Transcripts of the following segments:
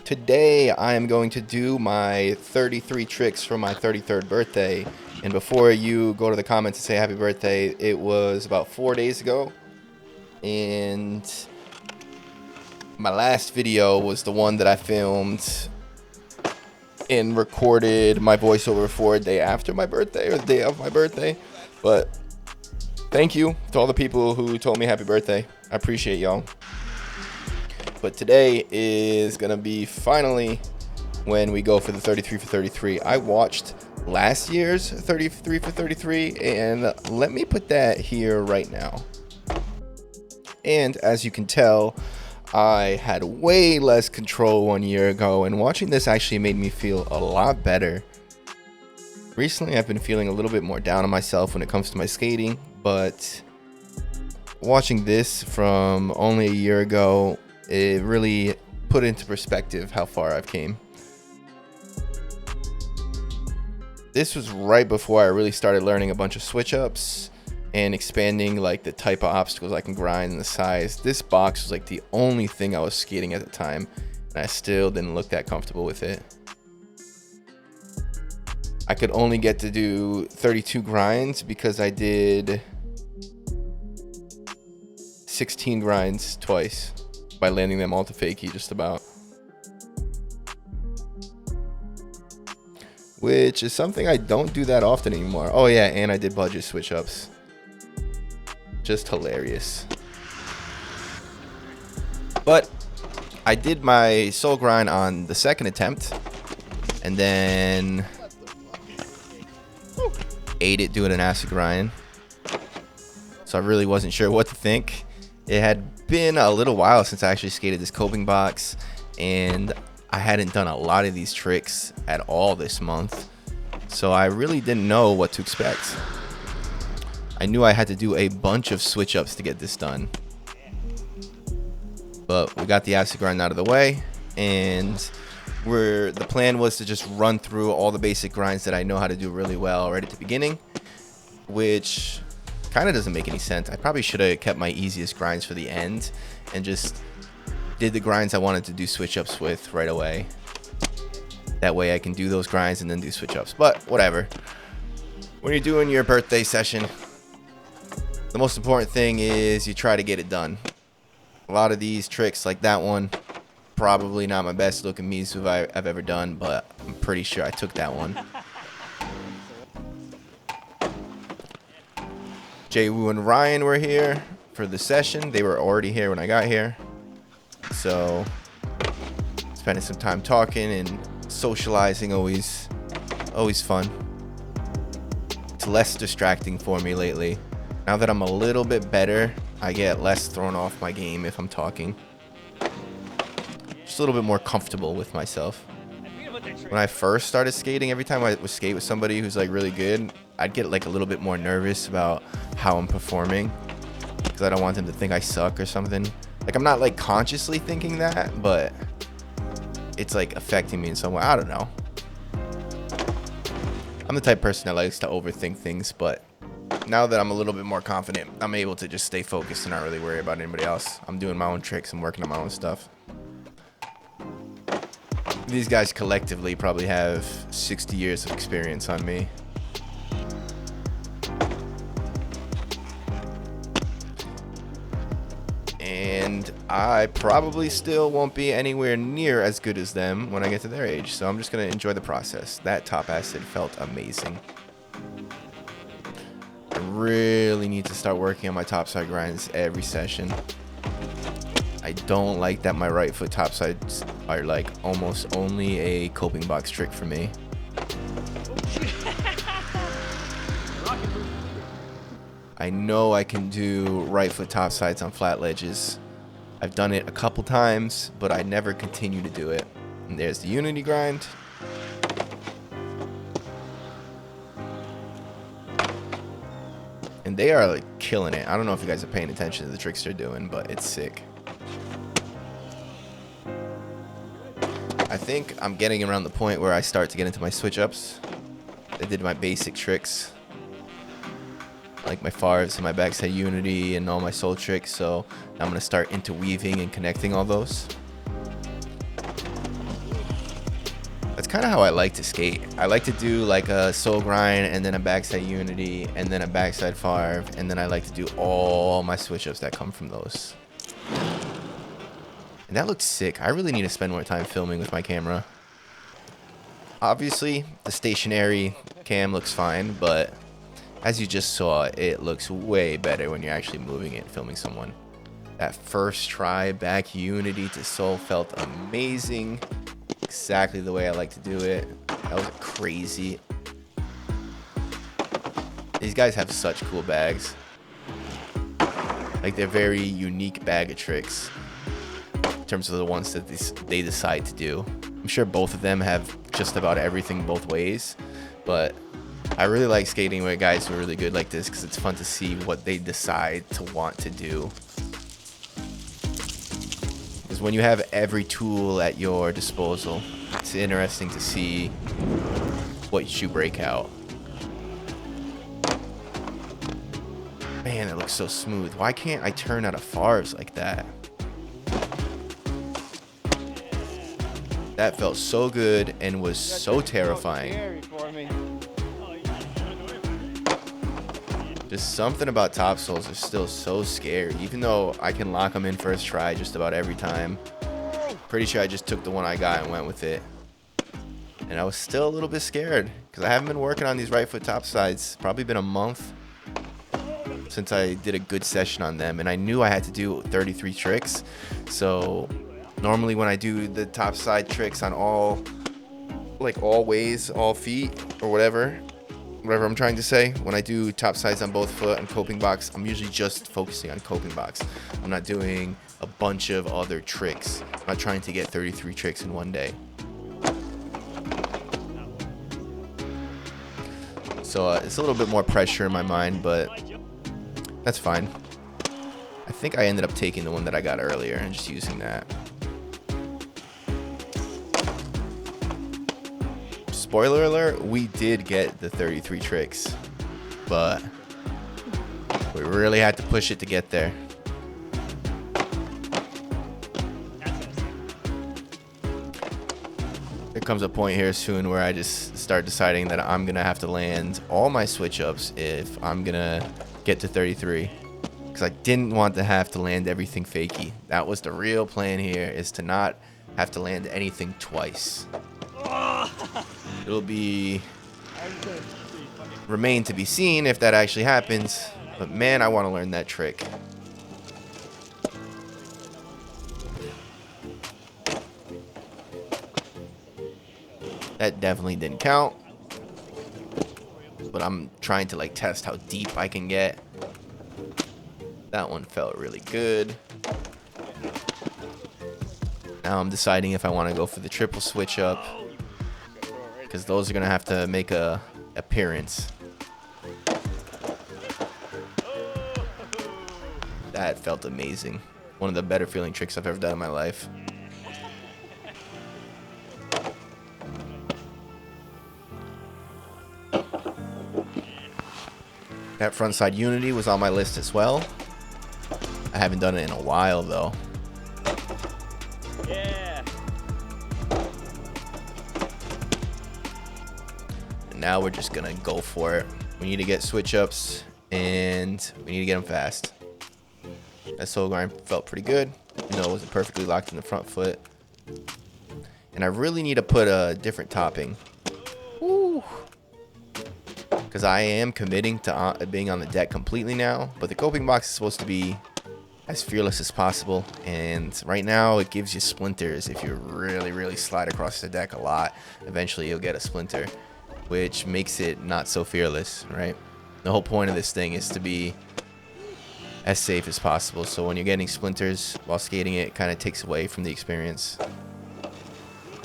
Today I am going to do my 33 tricks for my 33rd birthday. And before you go to the comments and say happy birthday, it was about 4 days ago. And my last video was the one that I filmed and recorded my voiceover for a day after my birthday or the day of my birthday. But thank you to all the people who told me happy birthday. I appreciate y'all. But today is gonna be finally when we go for the 33 for 33. I watched last year's 33 for 33, and let me put that here right now. And as you can tell, I had way less control 1 year ago, and watching this actually made me feel a lot better. Recently, I've been feeling a little bit more down on myself when it comes to my skating, but watching this from only a year ago, it really put into perspective how far I've came. This was right before I really started learning a bunch of switch ups and expanding like the type of obstacles I can grind and the size. This box was like the only thing I was skating at the time, and I still didn't look that comfortable with it. I could only get to do 32 grinds because I did 16 grinds twice by landing them all to fakie just about. Which is something I don't do that often anymore. Oh yeah, and I did budget switch ups. Just hilarious. But I did my soul grind on the second attempt and then ate it doing an acid grind. So I really wasn't sure what to think. It had been a little while since I actually skated this coping box, and I hadn't done a lot of these tricks at all this month, so I really didn't know what to expect. I knew I had to do a bunch of switch ups to get this done, but we got the acid grind out of the way, and the plan was to just run through all the basic grinds that I know how to do really well right at the beginning, which kind of doesn't make any sense. I probably should have kept my easiest grinds for the end and just did the grinds I wanted to do switch ups with right away. That way I can do those grinds and then do switch ups, but whatever. When you're doing your birthday session, the most important thing is you try to get it done. A lot of these tricks like that one, probably not my best looking Mizu I've ever done, but I'm pretty sure I took that one. Jay-Woo and Ryan were here for the session. They were already here when I got here. So spending some time talking and socializing, always fun. It's less distracting for me lately. Now that I'm a little bit better, I get less thrown off my game if I'm talking. Just a little bit more comfortable with myself. When I first started skating, every time I would skate with somebody who's like really good, I'd get like a little bit more nervous about how I'm performing because I don't want them to think I suck or something. Like, I'm not like consciously thinking that, but it's like affecting me in some way. I don't know. I'm the type of person that likes to overthink things, but now that I'm a little bit more confident, I'm able to just stay focused and not really worry about anybody else. I'm doing my own tricks and working on my own stuff. These guys collectively probably have 60 years of experience on me. And I probably still won't be anywhere near as good as them when I get to their age, so I'm just going to enjoy the process. That top acid felt amazing. I really need to start working on my topside grinds every session. I don't like that my right foot topsides are like almost only a coping box trick for me. I know I can do right foot topsides on flat ledges. I've done it a couple times, but I never continue to do it. And there's the unity grind. And they are like killing it. I don't know if you guys are paying attention to the tricks they're doing, but it's sick. I think I'm getting around the point where I start to get into my switch ups. I did my basic tricks, like my farts and my backside unity and all my soul tricks. So I'm going to start interweaving and connecting all those. kind of how I like to skate. I like to do like a sole grind and then a backside unity and then a backside farv, and then I like to do all my switch ups that come from those. And that looks sick. I really need to spend more time filming with my camera. Obviously, the stationary cam looks fine, but as you just saw, it looks way better when you're actually moving it, filming someone. That first try back unity to sole felt amazing. Exactly the way I like to do it. That was crazy. These guys have such cool bags. Like, they're very unique bag of tricks in terms of the ones that they decide to do. I'm sure both of them have just about everything both ways, but I really like skating with guys who are really good like this because it's fun to see what they decide to want to do. Because when you have every tool at your disposal, it's interesting to see what you break out. Man, it looks so smooth. Why can't I turn out of farves like that? That felt so good and was so terrifying. Just something about top soles are still so scary, even though I can lock them in first try just about every time. Pretty sure I just took the one I got and went with it. And I was still a little bit scared because I haven't been working on these right foot top sides. Probably been a month since I did a good session on them, and I knew I had to do 33 tricks. So normally when I do the top side tricks on all ways, all feet, or whatever I'm trying to say, when I do top sides on both foot and coping box, I'm usually just focusing on coping box. I'm not doing a bunch of other tricks. I'm not trying to get 33 tricks in one day. So it's a little bit more pressure in my mind, but that's fine. I think I ended up taking the one that I got earlier and just using that. Spoiler alert, we did get the 33 tricks, but we really had to push it to get there. There comes a point here soon where I just start deciding that I'm gonna have to land all my switch ups if I'm gonna get to 33, because I didn't want to have to land everything fakey. That was the real plan here, is to not have to land anything twice. It'll remain to be seen if that actually happens, but man, I want to learn that trick. That definitely didn't count, but I'm trying to like test how deep I can get. That one felt really good. Now I'm deciding if I want to go for the triple switch up, because those are gonna have to make a appearance. That felt amazing. One of the better feeling tricks I've ever done in my life. That frontside unity was on my list as well. I haven't done it in a while though. Now we're just gonna go for it. We need to get switch ups and we need to get them fast. That sole grind felt pretty good. You know, it wasn't perfectly locked in the front foot. And I really need to put a different topping. Because I am committing to being on the deck completely now. But the coping box is supposed to be as fearless as possible. And right now it gives you splinters if you really slide across the deck a lot. Eventually you'll get a splinter, which makes it not so fearless, right? The whole point of this thing is to be as safe as possible. So when you're getting splinters while skating it kind of takes away from the experience.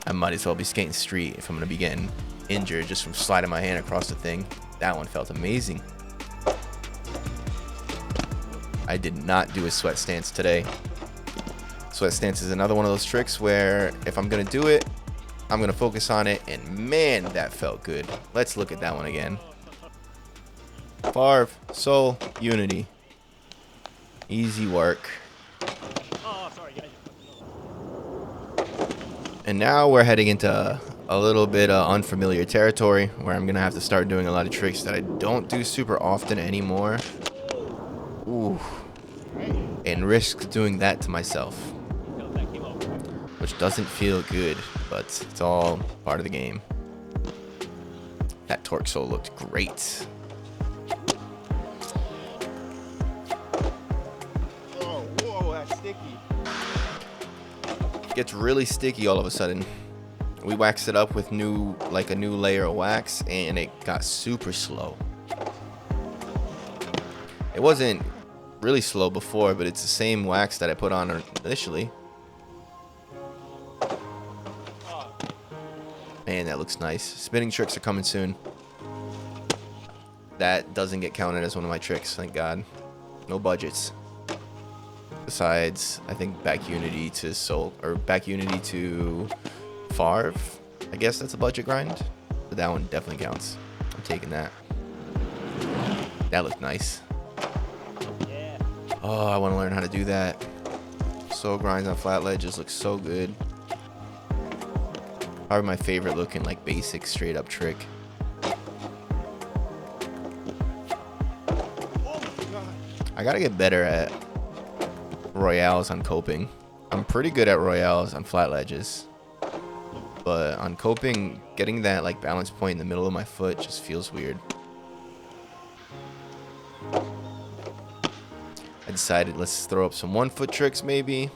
I might as well be skating street if I'm going to be getting injured just from sliding my hand across the thing. That one felt amazing. I did not do a sweat stance today. Sweat stance is another one of those tricks where if I'm going to do it, I'm going to focus on it, and man, that felt good. Let's look at that one again. Farv, sole, unity. Easy work. And now we're heading into a little bit unfamiliar territory where I'm gonna have to start doing a lot of tricks that I don't do super often anymore. Ooh. And risk doing that to myself, which doesn't feel good, but it's all part of the game. That torque sole looked great. Oh, whoa, that's sticky. Gets really sticky all of a sudden. We waxed it up with a new layer of wax, and it got super slow. It wasn't really slow before, but it's the same wax that I put on initially. Man, that looks nice. Spinning tricks are coming soon. That doesn't get counted as one of my tricks, thank God. No budgets. Besides, I think back Unity to Soul, or back Unity to Farv. I guess that's a budget grind, but that one definitely counts. I'm taking that. That looked nice. Oh, I want to learn how to do that. Soul grinds on flat ledges look so good. Probably my favorite looking, like, basic straight up trick. I gotta get better at royales on coping. I'm pretty good at royales on flat ledges, but on coping, getting that like balance point in the middle of my foot just feels weird. I decided let's throw up some 1-foot tricks, maybe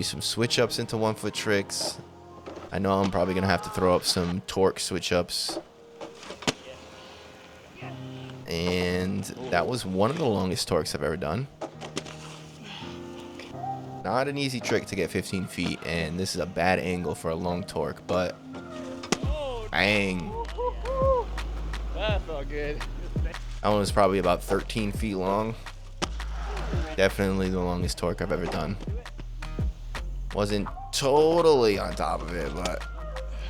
some switch ups into 1-foot tricks. I know I'm probably gonna have to throw up some torque switch ups. And that was one of the longest torques I've ever done. Not an easy trick to get 15 feet, and this is a bad angle for a long torque, but bang. That felt good. That one was probably about 13 feet long. Definitely the longest torque I've ever done. Wasn't totally on top of it, but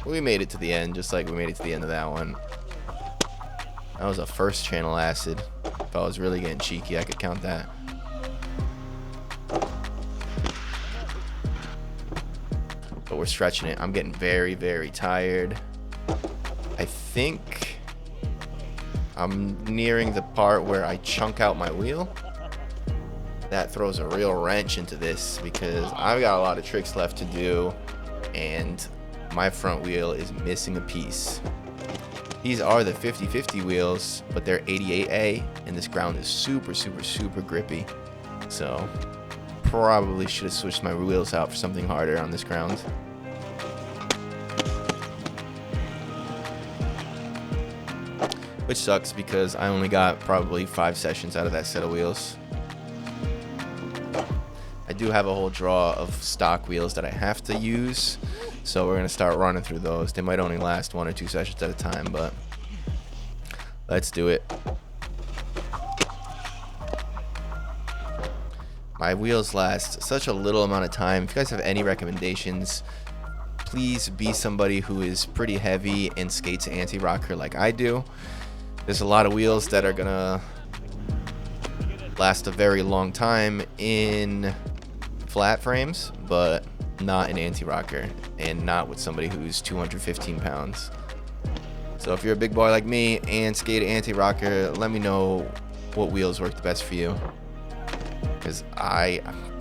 we made it to the end, just like we made it to the end of that one. That was a first channel acid. If I was really getting cheeky, I could count that. But we're stretching it. I'm getting very, very tired. I think I'm nearing the part where I chunk out my wheel. That throws a real wrench into this because I've got a lot of tricks left to do, and my front wheel is missing a piece. These are the 50/50 wheels, but they're 88A, and this ground is super, super, super grippy. So probably should have switched my wheels out for something harder on this ground. Which sucks because I only got probably 5 sessions out of that set of wheels. I do have a whole draw of stock wheels that I have to use, so we're going to start running through those. They might only last 1 or 2 sessions at a time, but let's do it. My wheels last such a little amount of time. If you guys have any recommendations, please be somebody who is pretty heavy and skates anti-rocker like I do. There's a lot of wheels that are going to last a very long time in flat frames, but not an anti-rocker, and not with somebody who's 215 pounds. So if you're a big boy like me and skate anti-rocker, let me know what wheels work the best for you, because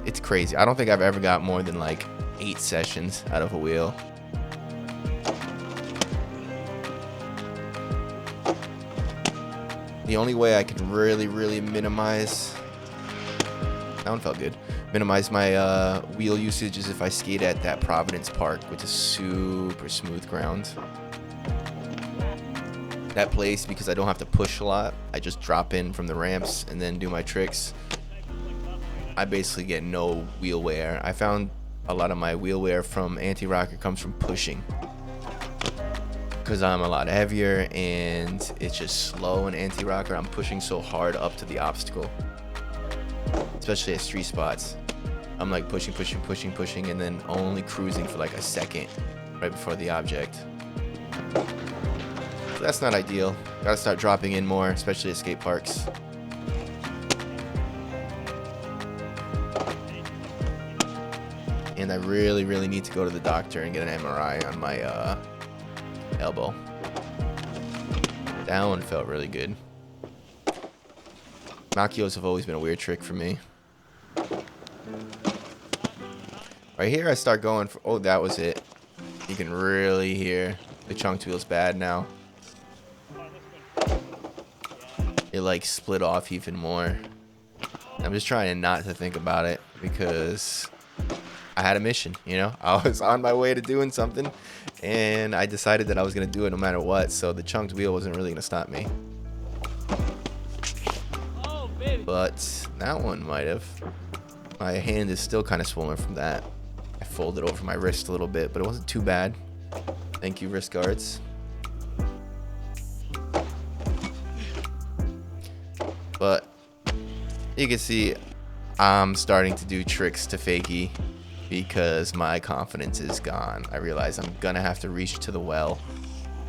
it's crazy. I don't think I've ever got more than like 8 sessions out of a wheel. The only way I can really minimize, that one felt good, minimize my wheel usage is if I skate at that Providence Park, which is super smooth ground. That place, because I don't have to push a lot, I just drop in from the ramps and then do my tricks. I basically get no wheel wear. I found a lot of my wheel wear from anti-rocker comes from pushing, because I'm a lot heavier and it's just slow in anti-rocker. I'm pushing so hard up to the obstacle, especially at street spots. I'm like pushing, and then only cruising for like a second right before the object. So that's not ideal. Gotta start dropping in more, especially at skate parks. and I really, really need to go to the doctor and get an MRI on my elbow. That one felt really good. Machios have always been a weird trick for me. Right here, I start going for... Oh, that was it. You can really hear the chunked wheel's bad now. It like split off even more. I'm just trying not to think about it because I had a mission, you know? I was on my way to doing something and I decided that I was going to do it no matter what, so the chunked wheel wasn't really going to stop me. But that one might have. My hand is still kind of swollen from that. I folded over my wrist a little bit, but it wasn't too bad. Thank you, wrist guards. But you can see I'm starting to do tricks to fakie because my confidence is gone. I realize I'm gonna have to reach to the well,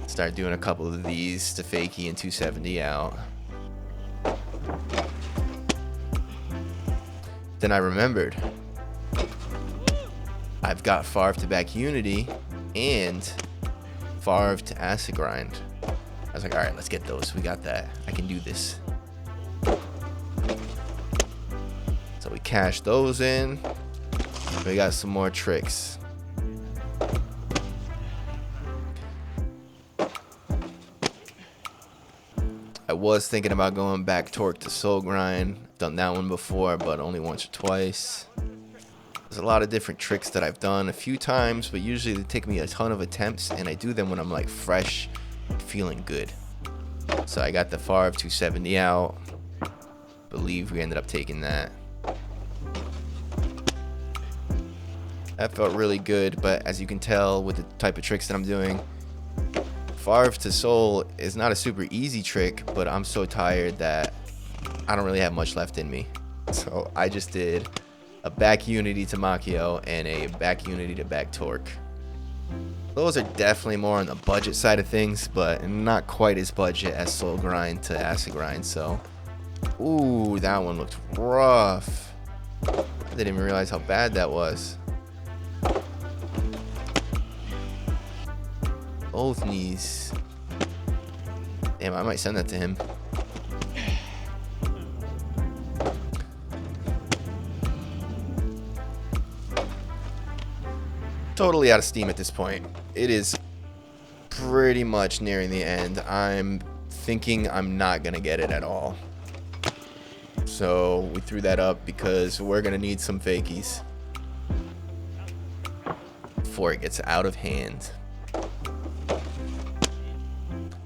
start doing a couple of these to fakie and 270 out. Then I remembered I've got Farv to back unity and Farv to acid grind. I was like, all right, let's get those. We got that. I can do this. So we cashed those in. We got some more tricks. I was thinking about going back torque to soul grind. Done that one before, but only once or twice. There's a lot of different tricks that I've done a few times, but usually they take me a ton of attempts, and I do them when I'm like fresh, feeling good. So I got the Farv 270 out. Believe we ended up taking that. That felt really good, but as you can tell with the type of tricks that I'm doing, Farv to soul is not a super easy trick, but I'm so tired that I don't really have much left in me. So I just did a back unity to Machio and a back unity to back torque. Those are definitely more on the budget side of things, but not quite as budget as soul grind to acid grind. So, ooh, that one looked rough. I didn't even realize how bad that was. Both knees. Damn, I might send that to him. Totally out of steam at this point. It is pretty much nearing the end. I'm thinking I'm not gonna get it at all. So we threw that up because we're gonna need some fakies before it gets out of hand.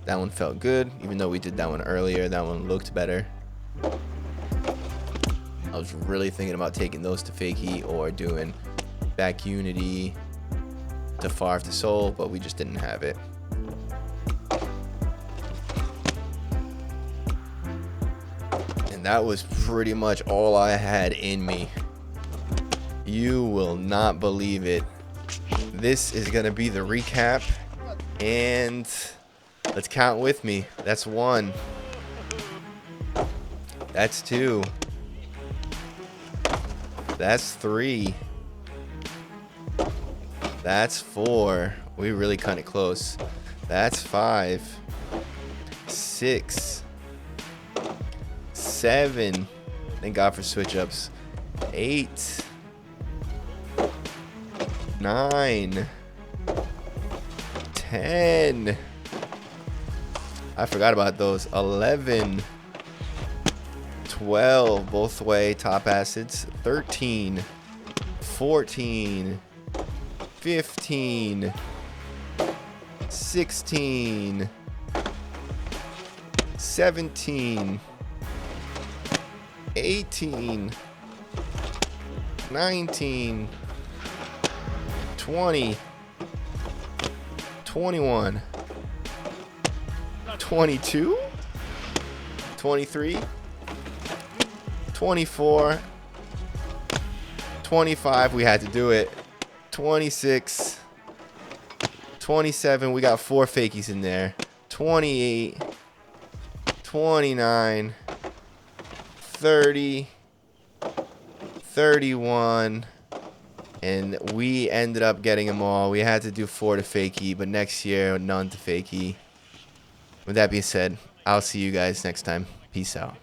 That one felt good, even though we did that one earlier. That one looked better. I was really thinking about taking those to fakie or doing back unity to Farv to soul, but we just didn't have it. And that was pretty much all I had in me. You will not believe it. This is gonna be the recap, and let's count with me. That's 1. That's 2. That's 3. That's 4. We really cut it close. That's 5. 6. 7. Thank God for switch ups. 8. 9. 10. I forgot about those. 11. 12. Both way top acids. 13. 14. 15, 16, 17, 18, 19, 20, 21, 22, 23, 24, 25. We had to do it. 26, 27, we got 4 fakies in there. 28, 29, 30, 31, And we ended up getting them all. We had to do 4 to fakie, but next year, none to fakie. With that being said, I'll see you guys next time. Peace out.